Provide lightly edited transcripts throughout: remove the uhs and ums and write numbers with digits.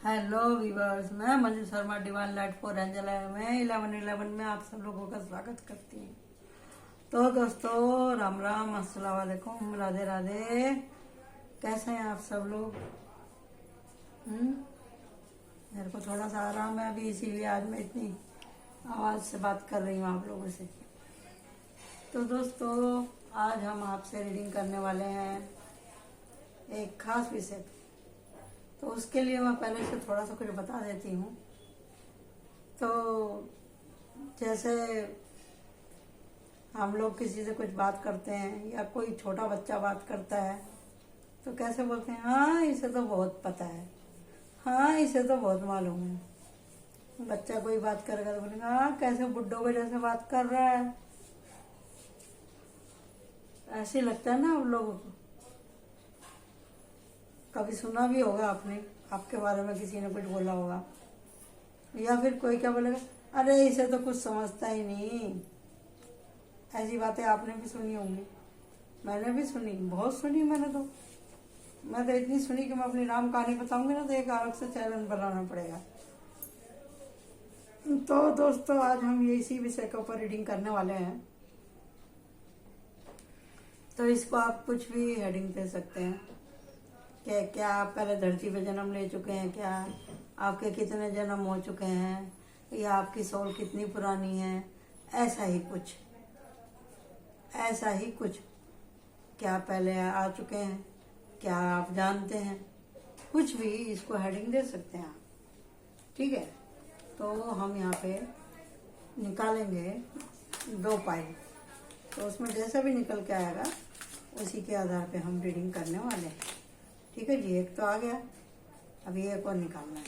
Hello viewers, मैं Manju Sharma divine light for angel में 1111 में आप सब लोगों का स्वागत करती हूँ। तो दोस्तों, राम राम, अस्सलाम वालेकुम, राधे राधे। कैसे हैं आप सब लोग? मेरे को थोड़ा सा आराम है अभी, इसीलिए आज मैं इतनी आवाज़ से बात कर रही हूँ आप लोगों से। तो दोस्तों, आज हम आपसे रीडिंग करने वाले हैं एक खास विषय पे। तो उसके लिए मैं पहले से थोड़ा सा कुछ बता देती हूँ। तो जैसे हम लोग किसी से कुछ बात करते हैं या कोई छोटा बच्चा बात करता है तो कैसे बोलते हैं, हाँ इसे तो बहुत पता है, हाँ इसे तो बहुत मालूम है। बच्चा कोई बात करेगा तो बोलेगा, हाँ कैसे बुड्ढों के जैसे बात कर रहा है। ऐसे लगता है ना आप लोगों को। कभी सुना भी होगा आपने, आपके बारे में किसी ने कुछ बोला होगा। या फिर कोई क्या बोलेगा, अरे इसे तो कुछ समझता ही नहीं। ऐसी बातें आपने भी सुनी होंगी, मैंने भी सुनी, बहुत सुनी मैं तो इतनी सुनी कि मैं अपनी राम कहानी बताऊंगी ना तो एक अलग से चैनल बनाना पड़ेगा। तो दोस्तों, आज हम ये इसी विषय के ऊपर रीडिंग करने वाले हैं। तो इसको आप कुछ भी हेडिंग दे सकते हैं कि क्या आप पहले धरती पे जन्म ले चुके हैं, क्या आपके कितने जन्म हो चुके हैं, या आपकी सोल कितनी पुरानी है, ऐसा ही कुछ। क्या पहले आ चुके हैं, क्या आप जानते हैं, कुछ भी इसको हेडिंग दे सकते हैं आप। ठीक है, तो हम यहाँ पे निकालेंगे 2 पाइल। तो उसमें जैसा भी निकल के आएगा उसी के आधार पे हम रीडिंग करने वाले हैं। ठीक है जी, एक तो आ गया, अभी एक और निकालना है।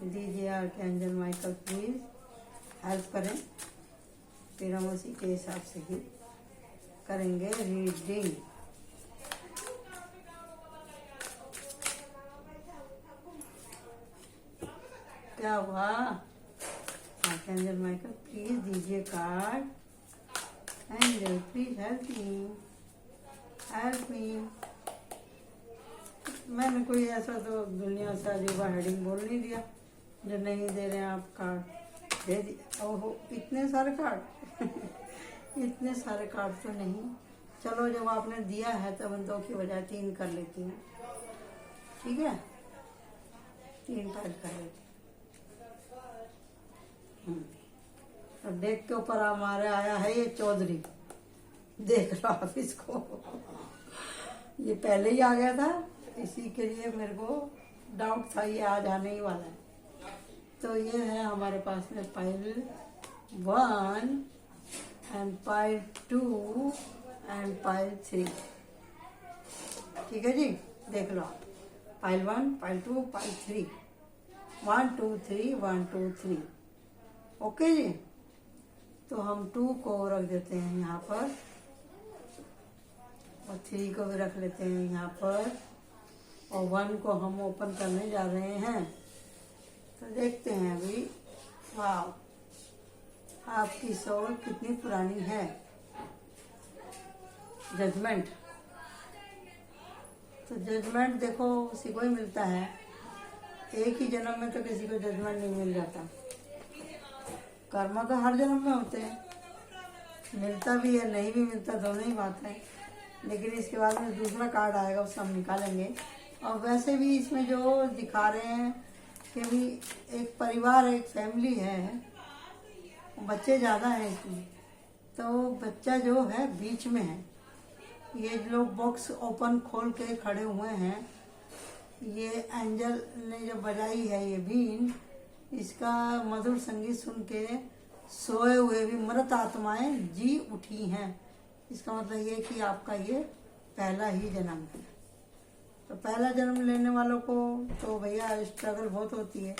दीजिए आर्कएंजल माइकल प्लीज हेल्प करें, फिर हम उसी के हिसाब से ही करेंगे रीडिंग। क्या हुआ? आर्कएंजल माइकल प्लीज दीजिए card. Angel please help me. मैंने कोई ऐसा तो दुनिया से अजीबा हेडिंग बोल नहीं दिया जो नहीं दे रहे हैं आप कार्ड। दे दिया। ओहो, इतने सारे कार्ड इतने सारे कार्ड तो नहीं। चलो, जब आपने दिया है तब 2 की बजाय 3 कर लेती हूँ। ठीक है, 3 कार्ड कर लेती हूँ। अब देख के ऊपर हमारे आया है ये चौधरी। देख लो आप इसको ये पहले ही आ गया था, इसी के लिए मेरे को डाउट था ये आज आने ही वाला है। तो ये है हमारे पास में pile 1 and pile 2 and pile 3। ठीक है जी, देख लो आप। Pile 1, pile 2, pile 3, 1 2 3, 1 2 3। ओके जी। तो हम 2 को रख देते हैं यहाँ पर और 3 को भी रख लेते हैं यहाँ पर, और 1 को हम ओपन करने जा रहे हैं। तो देखते हैं अभी। वाह, आपकी सोल कितनी पुरानी है। जजमेंट। तो जजमेंट देखो उसी को ही मिलता है, एक ही जन्म में तो किसी को जजमेंट नहीं मिल जाता। कर्म तो हर जन्म में होते हैं, मिलता भी है नहीं भी मिलता, दोनों ही बात है। लेकिन इसके बाद में दूसरा कार्ड आएगा, उससे हम निकालेंगे। और वैसे भी इसमें जो दिखा रहे हैं कि भी एक परिवार, एक फैमिली है, बच्चे ज़्यादा हैं इसमें। तो बच्चा जो है बीच में है। ये लोग बॉक्स ओपन खोल के खड़े हुए हैं। ये एंजल ने जो बजाई है ये बीन, इसका मधुर संगीत सुन के सोए हुए भी मृत आत्माएं जी उठी हैं। इसका मतलब ये कि आपका ये पहला ही जन्म है। तो पहला जन्म लेने वालों को तो भैया स्ट्रगल बहुत होती है।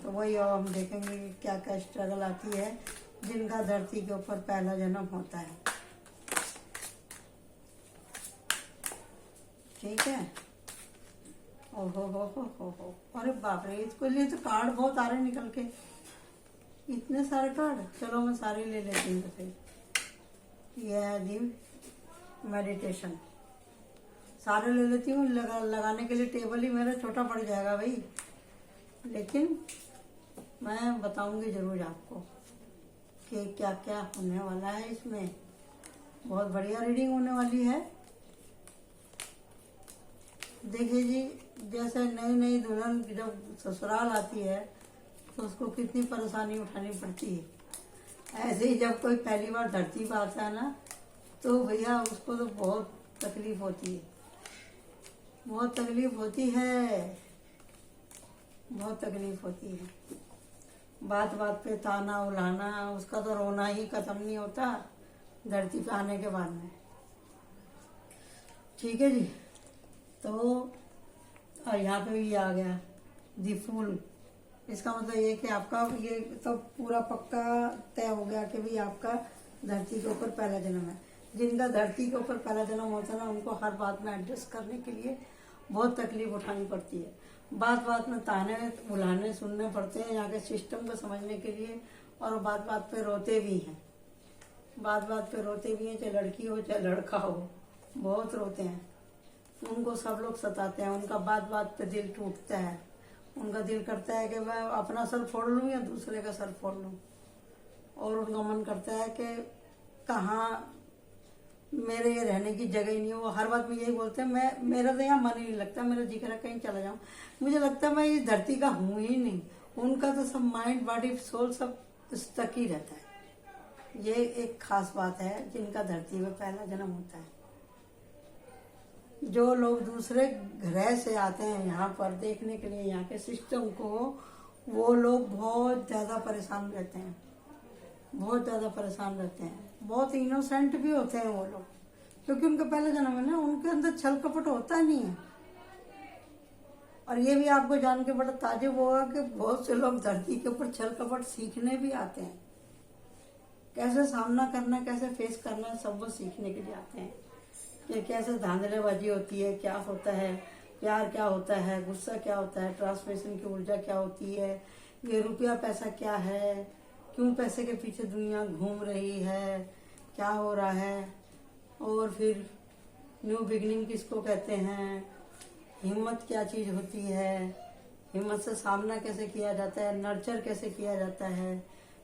तो वही अब हम देखेंगे कि क्या क्या स्ट्रगल आती है जिनका धरती के ऊपर पहला जन्म होता है। ठीक है। ओहो, अरे बाप रे, इसको लिए तो कार्ड बहुत आ रहे निकल के, इतने सारे कार्ड। चलो मैं सारे ले लेती हूँ। फिर यह है दी मेडिटेशन। सारे ले लेती हूँ, लगाने के लिए टेबल ही मेरा छोटा पड़ जाएगा भाई। लेकिन मैं बताऊंगी जरूर आपको कि क्या क्या होने वाला है इसमें। बहुत बढ़िया रीडिंग होने वाली है। देखिए जी, जैसे नई नई दुल्हन जब ससुराल आती है तो उसको कितनी परेशानी उठानी पड़ती है, ऐसे ही जब कोई पहली बार धरती पर आता है ना तो भैया उसको तो बहुत तकलीफ होती है, बहुत तकलीफ होती है, बहुत तकलीफ होती है। बात बात पे ताना उलाना, उसका तो रोना ही खत्म नहीं होता धरती पे आने के बाद में। ठीक है जी। तो और यहाँ पे भी आ गया दी फूल। इसका मतलब ये कि आपका ये तो पूरा पक्का तय हो गया कि भी आपका धरती के ऊपर पहला जन्म है। जिनका धरती के ऊपर पहला जन्म होता है ना, उनको हर बात में एडजस्ट करने के लिए बहुत तकलीफ उठानी पड़ती है। बात बात में ताने बुलाने सुनने पड़ते हैं यहाँ के सिस्टम को समझने के लिए, और बात बात पे रोते भी हैं, बात बात पे रोते भी हैं, चाहे लड़की हो चाहे लड़का हो, बहुत रोते हैं। उनको सब लोग सताते हैं, उनका बात बात पे दिल टूटता है, उनका दिल करता है कि मैं अपना सर फोड़ लूं या दूसरे का सर फोड़ लूं, और उनका मन करता है कि कहाँ मेरे ये रहने की जगह ही नहीं है। वो हर बात में यही बोलते हैं, मैं मेरा तो यहाँ मन ही नहीं लगता, मेरा जी करा कहीं चला जाऊं, मुझे लगता है मैं इस धरती का हूं ही नहीं। उनका तो सब माइंड बॉडी सोल सब तक ही रहता है। ये एक खास बात है जिनका धरती में पहला जन्म होता है। जो लोग दूसरे ग्रह से आते हैं यहाँ पर देखने के लिए यहाँ के सिस्टम को, वो लोग बहुत ज्यादा परेशान रहते हैं, बहुत ज्यादा परेशान रहते हैं। बहुत इनोसेंट भी होते हैं वो लोग, क्योंकि उनका पहला जन्म है ना, उनके अंदर छल कपट होता नहीं है। और ये भी आपको जान के बड़ा ताजुब होगा कि बहुत से लोग धरती के ऊपर छल कपट सीखने भी आते हैं। कैसे सामना करना, कैसे फेस करना, सब वो सीखने के लिए आते हैं कि कैसे धांधलेबाजी होती है, क्या होता है, प्यार क्या होता है, गुस्सा क्या होता है, ट्रांसमिशन की ऊर्जा क्या होती है, ये रुपया पैसा क्या है, क्यों पैसे के पीछे दुनिया घूम रही है, क्या हो रहा है, और फिर न्यू बिगनिंग किसको कहते हैं, हिम्मत क्या चीज होती है, हिम्मत से सामना कैसे किया जाता है, नर्चर कैसे किया जाता है,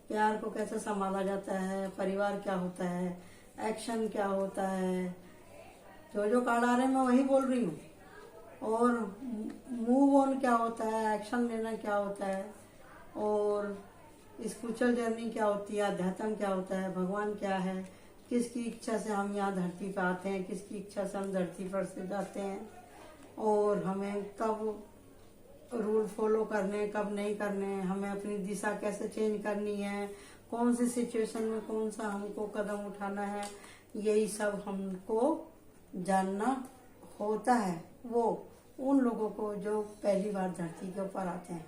प्यार को कैसे संभाला जाता है, परिवार क्या होता है, एक्शन क्या होता है। जो जो कार्ड आ रहे हैं मैं वही बोल रही हूँ। और मूव ऑन क्या होता है, एक्शन लेना क्या होता है, और स्पिरिचुअल जर्नी क्या होती है, अध्यात्म क्या होता है, भगवान क्या है, किसकी इच्छा से हम यहाँ धरती पर आते हैं, किसकी इच्छा से हम धरती पर से जाते हैं, और हमें कब रूल फॉलो करने कब नहीं करने, हमें अपनी दिशा कैसे चेंज करनी है, कौन सी सिचुएशन में कौन सा हमको कदम उठाना है, यही सब हमको जानना होता है। वो उन लोगों को जो पहली बार धरती के ऊपर आते हैं,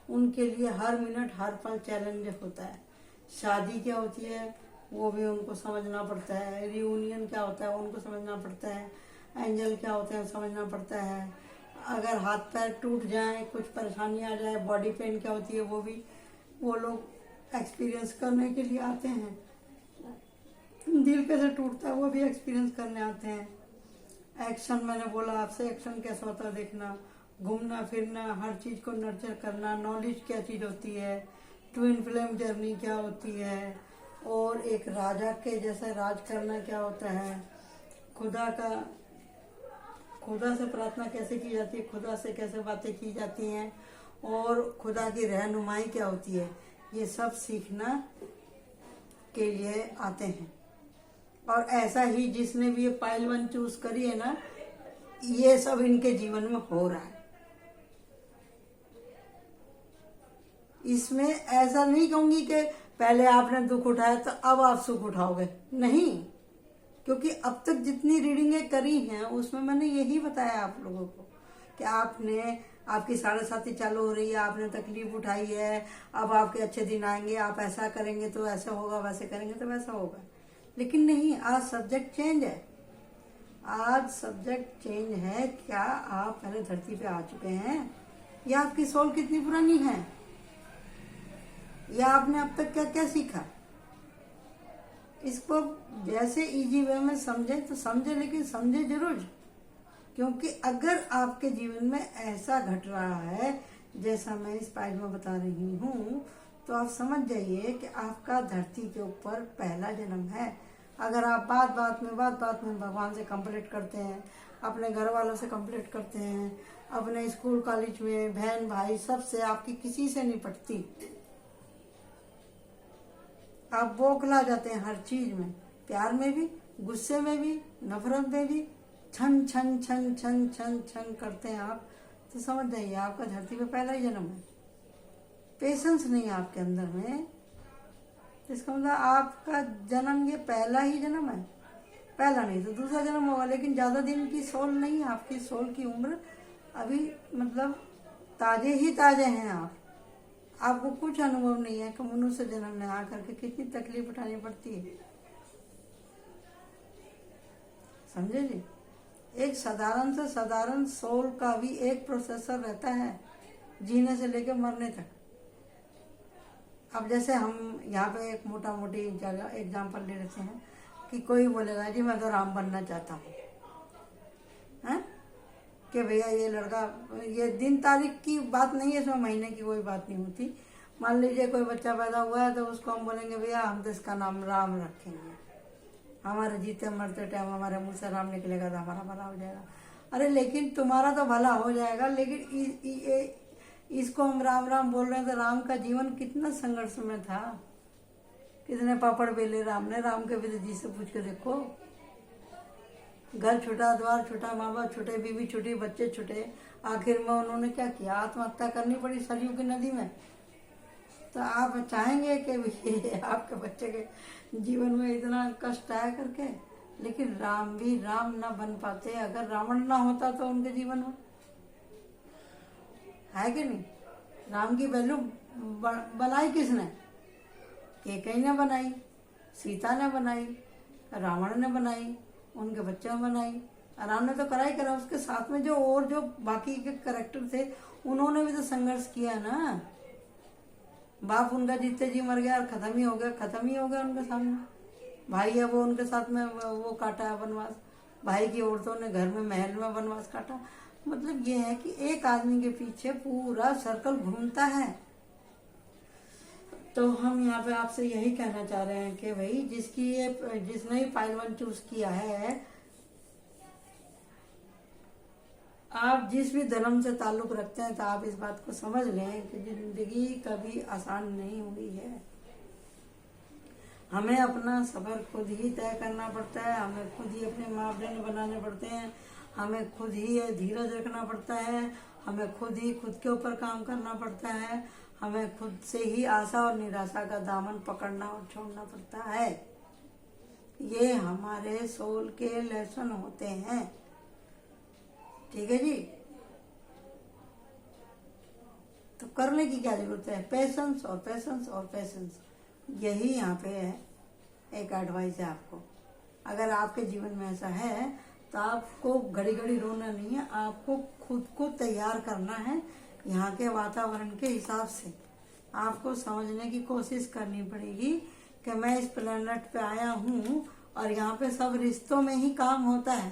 उनके लिए हर मिनट हर पल चैलेंज होता है। शादी क्या होती है वो भी उनको समझना पड़ता है, रियूनियन क्या होता है उनको समझना पड़ता है, एंजल क्या होते हैं समझना पड़ता है, अगर हाथ पैर टूट जाए, कुछ परेशानी आ जाए, बॉडी पेन क्या होती है वो भी वो लोग एक्सपीरियंस करने के लिए आते हैं। दिल कैसे टूटता है वो भी एक्सपीरियंस करने आते हैं। एक्शन मैंने बोला आपसे, एक्शन कैसा होता है देखना, घूमना फिरना, हर चीज को नर्चर करना, नॉलेज क्या चीज होती है, ट्विन फ्लेम जर्नी क्या होती है, और एक राजा के जैसा राज करना क्या होता है, खुदा से प्रार्थना कैसे की जाती है, खुदा से कैसे बातें की जाती हैं, और खुदा की रहनुमाई क्या होती है, ये सब सीखना के लिए आते हैं। और ऐसा ही जिसने भी ये पाइल 1 चूज करी है ना, ये सब इनके जीवन में हो रहा है। इसमें ऐसा नहीं कहूंगी कि पहले आपने दुख उठाया तो अब आप सुख उठाओगे, नहीं, क्योंकि अब तक जितनी रीडिंगें करी हैं उसमें मैंने यही बताया आप लोगों को कि आपकी 7:30 चालू हो रही है, आपने तकलीफ उठाई है, अब आपके अच्छे दिन आएंगे, आप ऐसा करेंगे तो ऐसा होगा, वैसे करेंगे तो वैसा होगा। लेकिन नहीं, आज सब्जेक्ट चेंज है। आज सब्जेक्ट चेंज है। क्या आप पहले धरती पे आ चुके हैं, या आपकी सोल कितनी पुरानी है, या आपने अब तक क्या क्या सीखा। इसको जैसे इजी वे में समझे तो समझे, लेकिन समझे जरूर। क्योंकि अगर आपके जीवन में ऐसा घट रहा है जैसा मैं इस पाइल में बता रही हूँ, तो आप समझ जाइए कि आपका धरती के ऊपर पहला जन्म है। अगर आप बात बात में भगवान से कंप्लेंट करते हैं, अपने घर वालों से कंप्लेंट करते हैं, अपने स्कूल कॉलेज में बहन भाई सबसे, आपकी किसी से नहीं पटती, आप बौखला जाते हैं हर चीज में, प्यार में भी, गुस्से में भी, नफरत में भी, छन छन छन छन छन छन करते हैं आप, तो समझ जाइए आपका धरती पे पहला ही जन्म है। पेशेंस नहीं है आपके अंदर में, इसका मतलब आपका जन्म ये पहला ही जन्म है। पहला नहीं तो दूसरा जन्म होगा, लेकिन ज्यादा दिन की सोल नहीं है आपकी। सोल की उम्र अभी मतलब ताजे ही ताजे हैं आप। आपको कुछ अनुभव नहीं है कि मनुष्य जन्म में आकर के कितनी तकलीफ उठानी पड़ती है, समझे जी। एक साधारण से साधारण सोल का भी एक प्रोसेसर रहता है, जीने से लेकर मरने तक। अब जैसे हम यहाँ पे एक मोटा मोटी जगह एग्जाम्पल ले लेते हैं कि कोई बोलेगा जी मैं तो राम बनना चाहता हूँ, हैं कि भैया ये लड़का, ये दिन तारीख की बात नहीं है, इसमें महीने की कोई बात नहीं होती। मान लीजिए कोई बच्चा पैदा हुआ है तो उसको हम बोलेंगे भैया हम तो इसका नाम राम रखेंगे, हमारे जीते मरते टाइम हमारे मुंह से राम निकलेगा तो हमारा भला हो जाएगा। अरे लेकिन तुम्हारा तो भला हो जाएगा, लेकिन इसको हम राम राम बोल रहे हैं तो राम का जीवन कितना संघर्ष में था, कितने पापड़ बेले राम ने। राम के विदुर जी से पूछ के देखो, घर छूटा, द्वार छूटा, माँ बाप छूटे, बीवी छूटी, बच्चे छूटे, आखिर में उन्होंने क्या किया, आत्महत्या करनी पड़ी सरयू की नदी में। तो आप चाहेंगे कि आपके बच्चे के जीवन में इतना कष्ट आया करके, लेकिन राम भी राम ना बन पाते अगर रावण ना होता तो उनके जीवन में, है कि नहीं। राम की वैल्यू बनाई किसने, केकई ने बनाई, सीता ने बनाई, रावण ने बनाई, उनके बच्चे ने बनाई, राम ने तो करा ही करा, उसके साथ में जो और जो बाकी के कैरेक्टर थे उन्होंने भी तो संघर्ष किया ना। बाप उनका जीते जी मर गया और खत्म ही हो गया उनके सामने। भाई है वो उनके साथ में वो काटा वनवास, भाई की औरतों ने घर में महल में वनवास काटा। मतलब ये है कि एक आदमी के पीछे पूरा सर्कल घूमता है। तो हम यहाँ पे आपसे यही कहना चाह रहे हैं कि भाई जिसने ही पाइल 1 चूज किया है, आप जिस भी धर्म से ताल्लुक रखते हैं तो आप इस बात को समझ लें कि जिंदगी कभी आसान नहीं हुई है। हमें अपना सफर खुद ही तय करना पड़ता है, हमें खुद ही अपने मापदंड बनाने पड़ते हैं, हमें खुद ही धीरज रखना पड़ता है, हमें खुद ही खुद के ऊपर काम करना पड़ता है, हमें खुद से ही आशा और निराशा का दामन पकड़ना और छोड़ना पड़ता है। ये हमारे सोल के लेसन होते हैं, ठीक है जी। तो करने की क्या जरूरत है, पेशेंस और पेशेंस और पेशेंस, यही यहाँ पे है। एक एडवाइस है आपको, अगर आपके जीवन में ऐसा है तो आपको घड़ी घड़ी रोना नहीं है, आपको खुद को तैयार करना है यहाँ के वातावरण के हिसाब से। आपको समझने की कोशिश करनी पड़ेगी कि मैं इस प्लेनेट पे आया हूँ और यहाँ पे सब रिश्तों में ही काम होता है।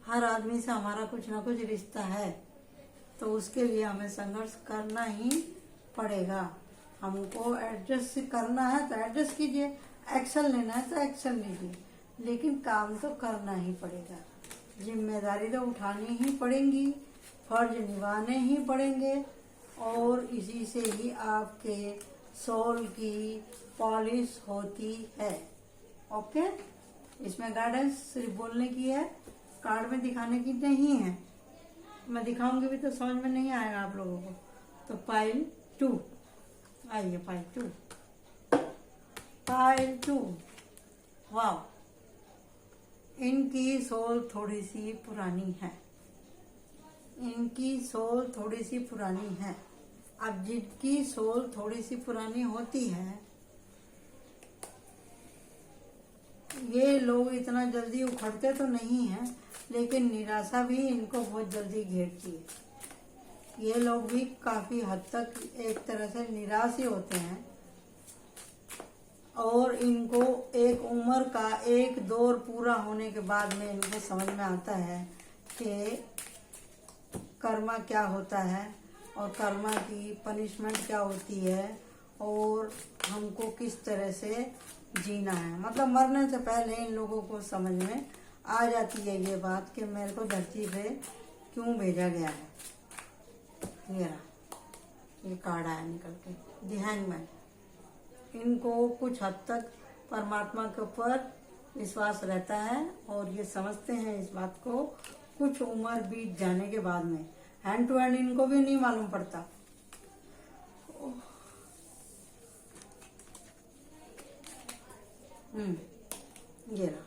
हर आदमी से हमारा कुछ ना कुछ रिश्ता है, तो उसके लिए हमें संघर्ष करना ही पड़ेगा। हमको एडजस्ट करना है तो एडजस्ट कीजिए, एक्शन लेना है तो एक्शन लीजिए, लेकिन काम तो करना ही पड़ेगा। जिम्मेदारी तो उठानी ही पड़ेंगी, फर्ज निभाने ही पड़ेंगे, और इसी से ही आपके सोल की पॉलिश होती है। ओके, इसमें गाइडेंस सिर्फ बोलने की है, कार्ड में दिखाने की नहीं है। मैं दिखाऊंगी भी तो समझ में नहीं आएगा आप लोगों को। तो पाइल 2 आइए, पाइल 2। वाह, इनकी सोल थोड़ी सी पुरानी है, इनकी सोल थोड़ी सी पुरानी है। अब जिनकी सोल थोड़ी सी पुरानी होती है, ये लोग इतना जल्दी उखड़ते तो नहीं हैं, लेकिन निराशा भी इनको बहुत जल्दी घेरती है। ये लोग भी काफी हद तक एक तरह से निराश ही होते हैं, और इनको एक उम्र का एक दौर पूरा होने के बाद में इनको समझ में आता है कि कर्मा क्या होता है और कर्मा की पनिशमेंट क्या होती है और हमको किस तरह से जीना है। मतलब मरने से पहले इन लोगों को समझ में आ जाती है ये बात कि मेरे को धरती पे क्यों भेजा गया है। ये रहा, ये कार्ड आया निकल के, द हैंगमैन। इनको कुछ हद तक परमात्मा के ऊपर विश्वास रहता है और ये समझते हैं इस बात को कुछ उम्र बीत जाने के बाद में। हैंड टू हैंड इनको भी नहीं मालूम पड़ता। ये रहा,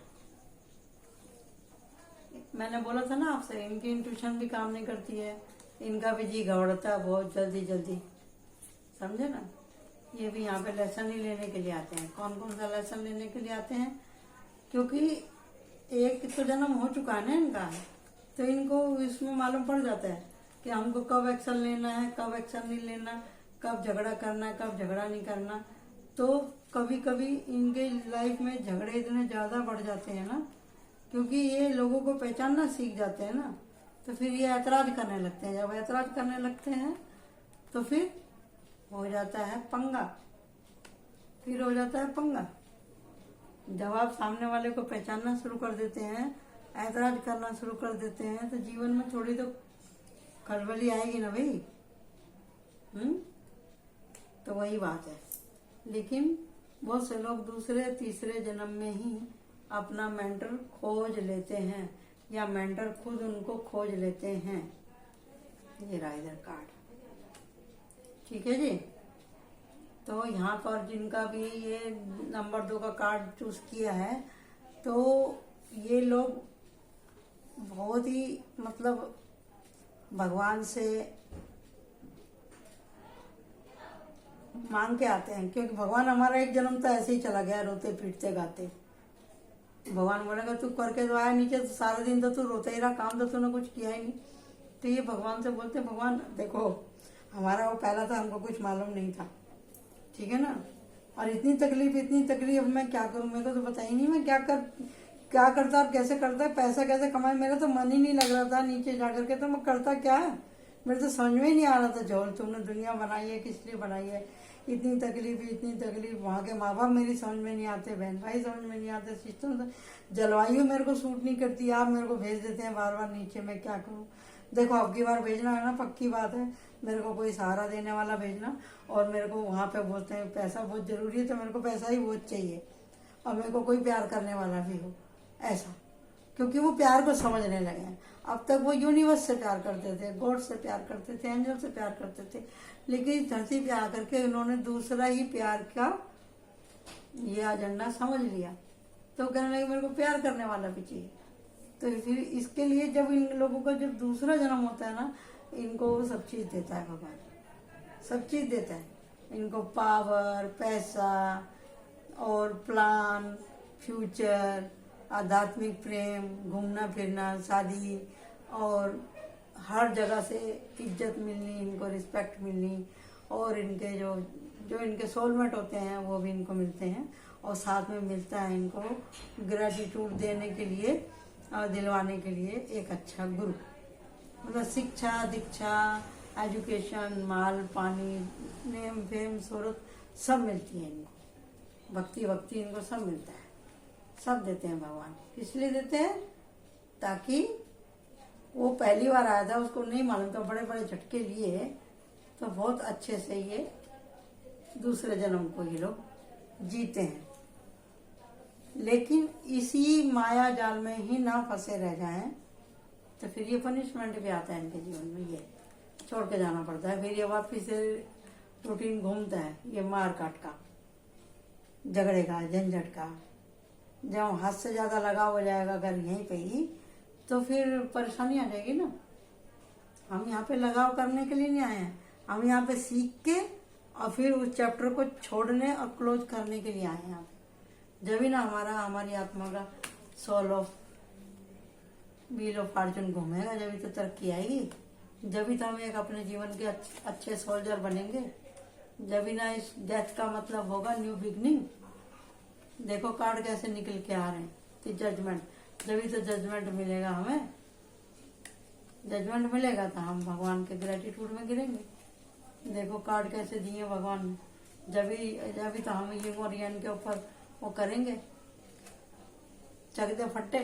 मैंने बोला था ना आपसे, इनकी इंट्यूशन भी काम नहीं करती है, इनका भी जी घबराता है बहुत जल्दी जल्दी, समझे ना। ये भी यहाँ पे लेसन ही लेने के लिए आते हैं। कौन कौन सा लेसन लेने के लिए आते हैं? क्योंकि एक तो जन्म हो चुका है ना इनका, तो इनको इसमें मालूम पड़ जाता है कि हमको कब एक्शन लेना है, कब एक्शन नहीं लेना, कब झगड़ा करना है, कब झगड़ा नहीं करना। तो कभी कभी इनके लाइफ में झगड़े इतने ज़्यादा बढ़ जाते हैं ना, क्योंकि ये लोगों को पहचानना सीख जाते हैं ना, तो फिर ये ऐतराज करने लगते हैं। जब ऐतराज करने लगते हैं तो फिर हो जाता है पंगा। फिर हो जाता है पंगा। जब आप सामने वाले को पहचानना शुरू कर देते हैं, ऐतराज करना शुरू कर देते हैं, तो जीवन में थोड़ी तो खलबली आएगी ना भाई। तो वही बात है। लेकिन बहुत से लोग दूसरे तीसरे जन्म में ही अपना मेंटर खोज लेते हैं या मेंटर खुद उनको खोज लेते हैं। ये रहा इधर कार्ड, ठीक है जी। तो यहाँ पर जिनका भी ये नंबर 2 का कार्ड चूज किया है, तो ये लोग बहुत ही मतलब भगवान से मांग के आते हैं, क्योंकि भगवान हमारा एक जन्म तो ऐसे ही चला गया रोते पीटते गाते। भगवान बोलेगा तू करके तो आया नीचे, तो सारा दिन तो तू रोते ही रहा, काम तो तूने कुछ किया ही नहीं। तो ये भगवान से बोलते हैं, भगवान देखो हमारा वो पहला था, हमको कुछ मालूम नहीं था, ठीक है ना। और इतनी तकलीफ मैं क्या करूं, मेरे को तो पता ही नहीं मैं क्या करता और कैसे करता, पैसा कैसे कमाए। मेरा तो मन ही नहीं लग रहा था नीचे जाकर के, तो मैं करता क्या है मेरे तो समझ में ही नहीं आ रहा था। जोल तुमने दुनिया बनाई है, किस लिए बनाई है, इतनी तकलीफ। वहाँ के माँ बाप मेरी समझ में नहीं आते, बहन भाई समझ में नहीं आते, सिस्टम जलवायु मेरे को सूट नहीं करती। आप मेरे को भेज देते हैं बार बार नीचे, मैं क्या करूँ। देखो अब की बार भेजना है ना, पक्की बात है, मेरे को कोई सहारा देने वाला भेजना। और मेरे को वहाँ पे बोलते हैं पैसा बहुत जरूरी है, तो मेरे को पैसा ही बहुत चाहिए। और मेरे को कोई प्यार करने वाला भी हो ऐसा, क्योंकि वो प्यार को समझने लगे हैं। अब तक वो यूनिवर्स से प्यार करते थे, गॉड से प्यार करते थे, एंजल से प्यार करते थे, लेकिन इस धरती पे आकर के उन्होंने दूसरा ही प्यार का ये एजेंडा समझ लिया। तो कहने लगे मेरे को प्यार करने वाला भी चाहिए। तो फिर इसके लिए जब इन लोगों का जब दूसरा जन्म होता है ना, इनको सब चीज देता है भगवान, सब चीज देता है इनको, पावर, पैसा और प्लान, फ्यूचर, आध्यात्मिक प्रेम, घूमना फिरना, शादी, और हर जगह से इज्जत मिलनी, इनको रिस्पेक्ट मिलनी, और इनके जो इनके सोलमेट होते हैं वो भी इनको मिलते हैं। और साथ में मिलता है इनको ग्रेटिट्यूड देने के लिए और दिलवाने के लिए एक अच्छा गुरु। मतलब शिक्षा, दीक्षा, एजुकेशन, माल, पानी, नेम, फेम, शोहरत सब मिलती है इनको, भक्ति इनको सब मिलता है, सब देते हैं भगवान। इसलिए देते हैं ताकि वो पहली बार आया था, उसको नहीं मालूम था, बड़े बड़े झटके लिए, तो बहुत अच्छे से ये दूसरे जन्म को ये लोग जीते हैं। लेकिन इसी माया जाल में ही ना फंसे रह जाएं, तो फिर ये पनिशमेंट भी आता है इनके जीवन में, ये छोड़ के जाना पड़ता है। फिर ये वापिस से रूटीन घूमता है, ये मार काट का, झगड़े का, झंझट का। जब हाथ से ज्यादा लगाव हो जाएगा अगर यहीं पे ही, तो फिर परेशानी आ जाएगी ना। हम यहाँ पे लगाव करने के लिए नहीं आए हैं, हम यहाँ पे सीख के और फिर उस चैप्टर को छोड़ने और क्लोज करने के लिए आए हैं यहाँ पे। जब भी ना हमारी आत्मा का soul of wheel of fortune घूमेगा, जब भी तो तरक्की आएगी, जब भी तो हम एक अपने जीवन के अच्छे सोल्जर बनेंगे, जब भी ना इस डेथ का मतलब होगा न्यू बिगनिंग। देखो कार्ड कैसे निकल के आ रहे हैं, तो जजमेंट, जब भी तो जजमेंट मिलेगा हमें, जजमेंट मिलेगा तो हम भगवान के ग्रेटिट्यूड में गिरेंगे। देखो कार्ड कैसे दिए भगवान ने, जब तो हम ये मोरियन के ऊपर वो करेंगे, चक दे फट्टे।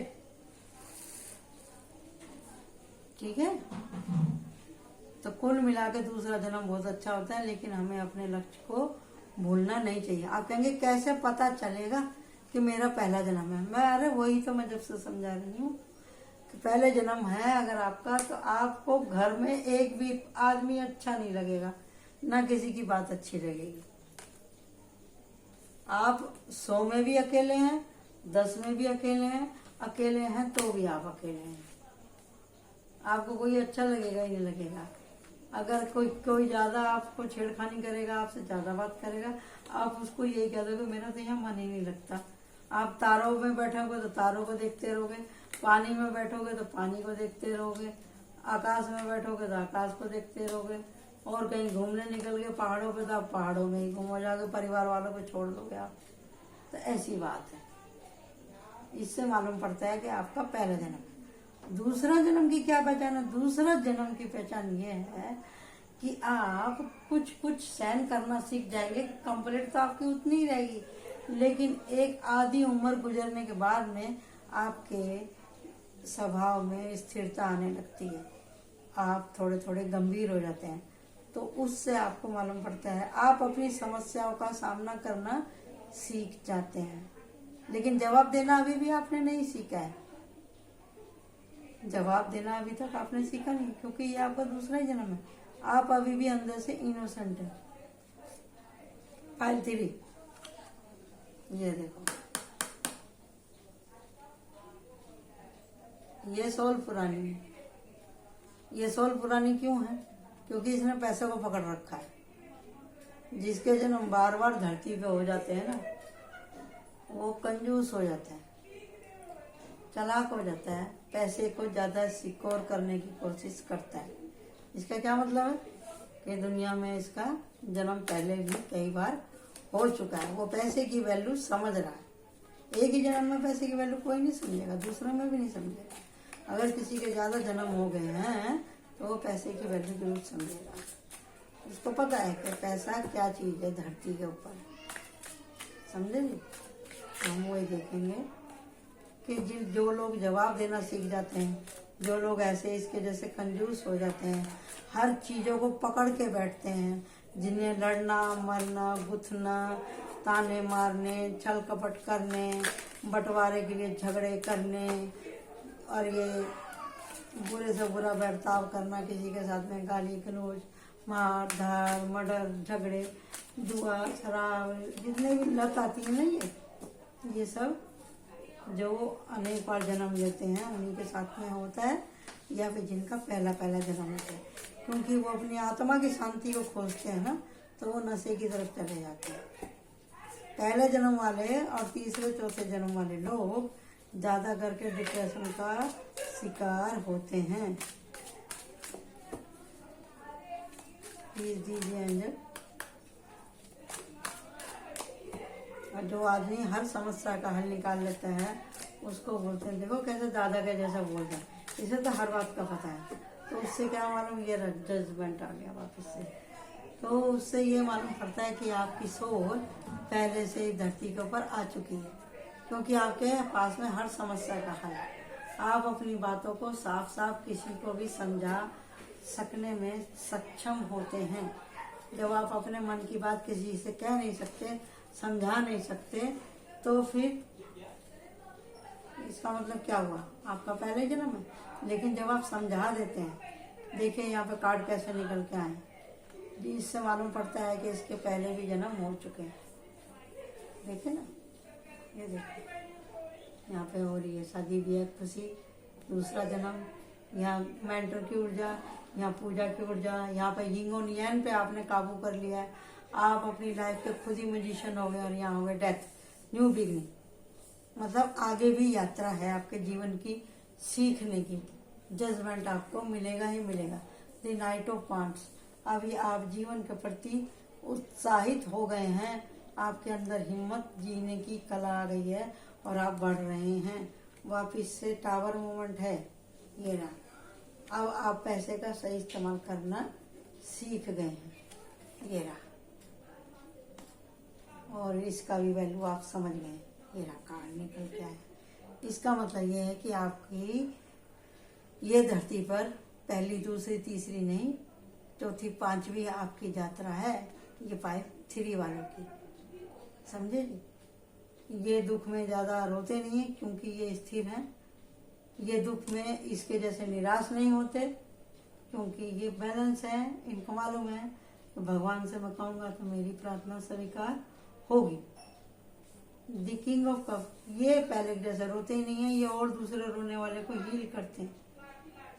ठीक है, तो कुल मिला के दूसरा जन्म बहुत अच्छा होता है, लेकिन हमें अपने लक्ष्य को भूलना नहीं चाहिए। आप कहेंगे कैसे पता चलेगा कि मेरा पहला जन्म है? मैं अरे वही तो मैं जब से समझा रही हूँ कि पहले जन्म है अगर आपका, तो आपको घर में एक भी आदमी अच्छा नहीं लगेगा, ना किसी की बात अच्छी लगेगी। आप 100 में भी अकेले हैं, 10 में भी अकेले हैं तो भी आप अकेले हैं। आपको कोई अच्छा लगेगा ही नहीं लगेगा। अगर कोई ज्यादा आपको छेड़खानी करेगा, आपसे ज्यादा बात करेगा, आप उसको यही कह दोगे मेरा तो यहाँ मन ही नहीं लगता। आप तारों में बैठोगे तो तारों को देखते रहोगे, पानी में बैठोगे तो पानी को देखते रहोगे, आकाश में बैठोगे तो आकाश को देखते रहोगे, और कहीं घूमने निकल गए पहाड़ों पे तो आप पहाड़ों में ही घूम जाओगे, परिवार वालों को छोड़ दोगे आप। तो ऐसी बात है। इससे मालूम पड़ता है कि आपका पहला जन्म है। दूसरा जन्म की क्या पहचान है? दूसरा जन्म की पहचान ये है कि आप कुछ सहन करना सीख जाएंगे। कंप्लीट तो आपकी उतनी ही रहेगी, लेकिन एक आधी उम्र गुजरने के बाद में आपके स्वभाव में स्थिरता आने लगती है, आप थोड़े थोड़े गंभीर हो जाते हैं। तो उससे आपको मालूम पड़ता है आप अपनी समस्याओं का सामना करना सीख जाते हैं, लेकिन जवाब देना अभी भी आपने नहीं सीखा है। जवाब देना अभी तक आपने सीखा नहीं, क्योंकि ये आपका दूसरा ही जन्म है। आप अभी भी अंदर से इनोसेंट है। फाइल 3 ये देखो, ये सोल पुरानी है। ये सोल पुरानी क्यों है? क्योंकि इसने पैसे को पकड़ रखा है। जिसके जन्म बार बार धरती पे हो जाते हैं ना, वो कंजूस हो जाता है, चालाक हो जाता है, पैसे को ज्यादा सिक्योर करने की कोशिश करता है। इसका क्या मतलब है कि दुनिया में इसका जन्म पहले भी कई बार हो चुका है। वो पैसे की वैल्यू समझ रहा है। एक ही जन्म में पैसे की वैल्यू कोई नहीं समझेगा, दूसरे में भी नहीं समझेगा। अगर किसी के ज्यादा जन्म हो गए हैं तो वो पैसे की वैल्यू जरूर समझेगा। उसको पता है कि पैसा क्या चीज है धरती के ऊपर, समझेंगे। हम वही देखेंगे कि जो लोग जवाब देना सीख जाते हैं, जो लोग ऐसे इसके जैसे कंजूस हो जाते हैं, हर चीजों को पकड़ के बैठते हैं, जिन्हें लड़ना मरना गुथना, ताने मारने, छल कपट करने, बंटवारे के लिए झगड़े करने, और ये बुरे से बुरा बर्ताव करना, किसी के साथ में गाली गलौज, मार धार मर्डर, झगड़े, जुआ शराब, जितने भी लत आती है ना, ये सब जो अनेक बार जन्म लेते हैं उन्हीं के साथ में होता है, या फिर जिनका पहला जन्म होता है। क्योंकि वो अपनी आत्मा की शांति को खोजते हैं ना, तो वो नशे की तरफ चले जाते हैं। पहले जन्म वाले और तीसरे चौथे जन्म वाले लोग ज्यादा करके डिप्रेशन का शिकार होते हैं। प्लीज दीजिए अंजल। और जो आदमी हर समस्या का हल निकाल लेता है उसको बोलते हैं, देखो कैसे दादा के जैसा बोल रहा है, इसे तो हर बात का पता है। तो उससे क्या मालूम, ये जजमेंट आ गया वापस से। तो उससे ये मालूम पड़ता है कि आपकी सोच पहले से ही धरती के ऊपर आ चुकी है, क्योंकि आपके पास में हर समस्या का हल है। आप अपनी बातों को साफ साफ किसी को भी समझा सकने में सक्षम होते हैं। जब आप अपने मन की बात किसी से कह नहीं सकते, समझा नहीं सकते, तो फिर इसका मतलब क्या हुआ, आपका पहले जन्म है। लेकिन जब आप समझा देते हैं, देखिए यहाँ पे कार्ड कैसे निकल के आए, इससे मालूम पड़ता है कि इसके पहले भी जन्म हो चुके हैं। देखिए ना, ये देखिए यहाँ पे हो रही है शादी ब्याह खुशी, दूसरा जन्म, यहाँ मेंटर की ऊर्जा, यहाँ पूजा की ऊर्जा, यहाँ पे यिंग और यांग पे आपने काबू कर लिया है। आप अपनी लाइफ के खुद ही म्यूजिशियन हो गए, और यहाँ हो गए डेथ, न्यू बिगनिंग। मतलब आगे भी यात्रा है आपके जीवन की सीखने की। जजमेंट आपको मिलेगा ही मिलेगा। द नाइट ऑफ वांड्स, अभी आप जीवन के प्रति उत्साहित हो गए हैं, आपके अंदर हिम्मत, जीने की कला आ गई है और आप बढ़ रहे हैं। वापिस से टावर मूवमेंट है, ये रहा, अब आप पैसे का सही इस्तेमाल करना सीख गए हैं, ये रहा। और इसका भी वैल्यू आप समझ गए, ये रहा कार्ड निकल के आया। इसका मतलब ये है कि आपकी ये धरती पर पहली, दूसरी, तीसरी नहीं, चौथी, पांचवी आपकी यात्रा है, ये 5-3 वालों की, समझे जी। ये दुख में ज्यादा रोते नहीं है क्योंकि ये स्थिर है। ये दुख में इसके जैसे निराश नहीं होते क्योंकि ये बैलेंस है, इनको मालूम है। तो भगवान से मैं कहूँगा तो मेरी प्रार्थना स्वीकार होगी। द किंग ऑफ कप, ये पहले जैसे रोते ही नहीं है, ये और दूसरे रोने वाले को हील करते हैं।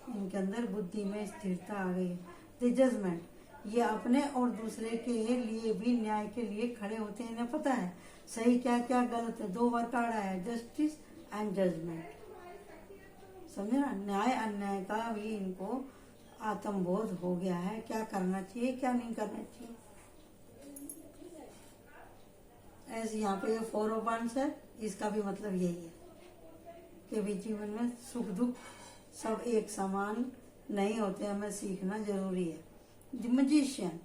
इनके अंदर बुद्धि में स्थिरता आ गई है। द जजमेंट, ये अपने और दूसरे के लिए भी न्याय के लिए खड़े होते हैं। इन्हें पता है सही क्या क्या गलत है। 2 बार कार्ड आया है, जस्टिस एंड जजमेंट, समझे ना। न्याय अन्याय का भी इनको आत्मबोध हो गया है, क्या करना चाहिए क्या नहीं करना चाहिए। ऐसे यहाँ पे 4 ऑफ वांड्स है, इसका भी मतलब यही है कि भी जीवन में सुख दुख सब एक समान नहीं होते, हमें सीखना जरूरी है। द मैजिशियन,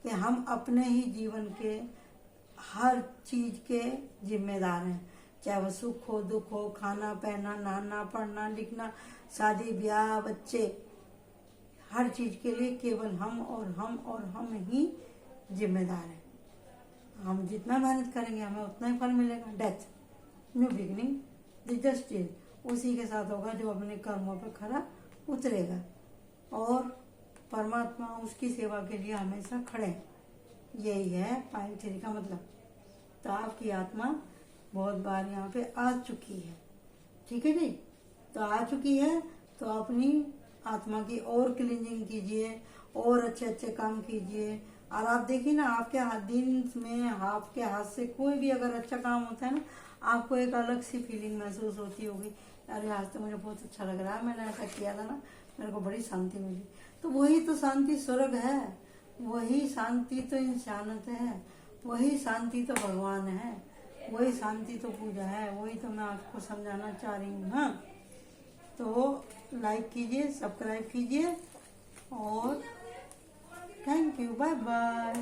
कि हम अपने ही जीवन के हर चीज के जिम्मेदार हैं, चाहे वो सुख हो दुख हो, खाना पहना, नहाना, पढ़ना, लिखना, शादी ब्याह, बच्चे, हर चीज के लिए केवल हम और हम ही जिम्मेदार हैं। हम जितना मेहनत करेंगे हमें उतना ही फल मिलेगा। Death, new beginning, the justice, उसी के साथ होगा जो अपने कर्मों पर खरा उतरेगा और परमात्मा उसकी सेवा के लिए हमेशा खड़े हैं। यही है 5-3 का मतलब। तो आपकी आत्मा बहुत बार यहाँ पे आ चुकी है, ठीक है जी। तो आ चुकी है तो अपनी आत्मा की और क्लीनिंग कीजिए और अच्छे अच्छे काम कीजिए। और आप देखिए ना, आपके दिन में आपके हाथ से कोई भी अगर अच्छा काम होता है ना, आपको एक अलग सी फीलिंग महसूस होती होगी, अरे आज तो मुझे बहुत अच्छा लग रहा है, मैंने ऐसा किया था ना, मेरे को बड़ी शांति मिली। तो वही तो शांति स्वर्ग है, वही शांति तो इंसानियत है, वही शांति तो भगवान है, वही शांति तो पूजा है। वही तो मैं आपको समझाना चाह रही हूँ ना। तो लाइक कीजिए, सब्सक्राइब कीजिए और थैंक यू, बाय बाय।